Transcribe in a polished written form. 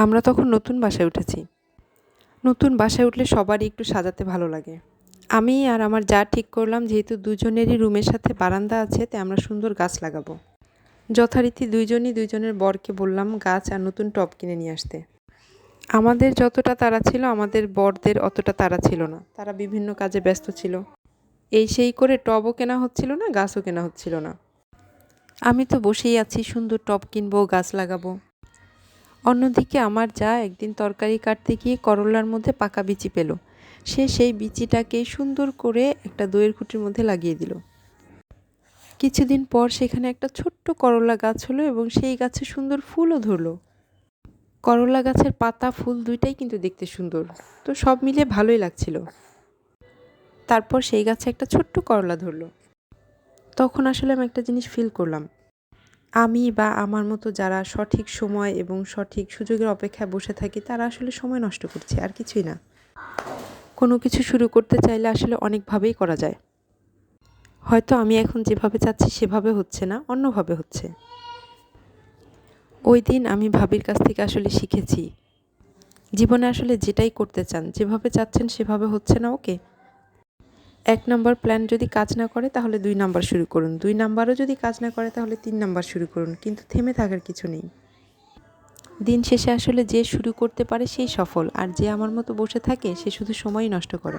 আমরা তখন নতুন বাসায় উঠেছি। নতুন বাসায় উঠলে সবারই একটু সাজাতে ভালো লাগে। আমি আর আমার যা ঠিক করলাম, যেহেতু দুজনেরই রুমের সাথে বারান্দা আছে, তাই আমরা সুন্দর গাছ লাগাবো। যথারীতি দুইজনই দুইজনের বরকে বললাম গাছ আর নতুন টব কিনে নিয়ে আসতে। আমাদের যতটা তাড়া ছিল, আমাদের বরদের অতটা তাড়া ছিল না। তারা বিভিন্ন কাজে ব্যস্ত ছিল। এই সেই করে টবও কেনা হচ্ছিল না, গাছও কেনা হচ্ছিল না। আমি তো বসেই আছি, সুন্দর টব কিনবো, গাছ লাগাবো। অন্যদিকে আমার যা একদিন তরকারি কাটতে গিয়ে করলার মধ্যে পাকা বিচি পেল। সে সেই বিচিটাকে সুন্দর করে একটা দইয়ের খুঁটির মধ্যে লাগিয়ে দিল। কিছুদিন পর সেখানে একটা ছোট্ট করলা গাছ হলো এবং সেই গাছে সুন্দর ফুলও ধরলো। করলা গাছের পাতা ফুল দুইটাই কিন্তু দেখতে সুন্দর, তো সব মিলিয়ে ভালোই লাগছিল। তারপর সেই গাছে একটা ছোট্ট করলা ধরলো। তখন আসলে আমি একটা জিনিস ফিল করলাম, আমি বা আমার মতো যারা সঠিক সময় এবং সঠিক সুযোগের অপেক্ষায় বসে থাকি, তারা আসলে সময় নষ্ট করছে, আর কিছুই না। কোনো কিছু শুরু করতে চাইলে আসলে অনেকভাবেই করা যায়। হয়তো আমি এখন যেভাবে চাচ্ছি সেভাবে হচ্ছে না, অন্যভাবে হচ্ছে। ওই দিন আমি ভাবির কাছ থেকে আসলে শিখেছি, জীবনে আসলে যেটাই করতে চান, যেভাবে চাচ্ছেন সেভাবে হচ্ছে না, ওকে, 1 নাম্বার প্ল্যান যদি কাজ না করে তাহলে 2 নাম্বার শুরু করুন, 2 নাম্বারও যদি কাজ না করে তাহলে 3 নাম্বার শুরু করুন, কিন্তু থেমে থাকার কিছু নেই। দিন শেষে আসলে যে শুরু করতে পারে সেই সফল, আর যে আমার মতো বসে থাকে সে শুধু সময়ই নষ্ট করে।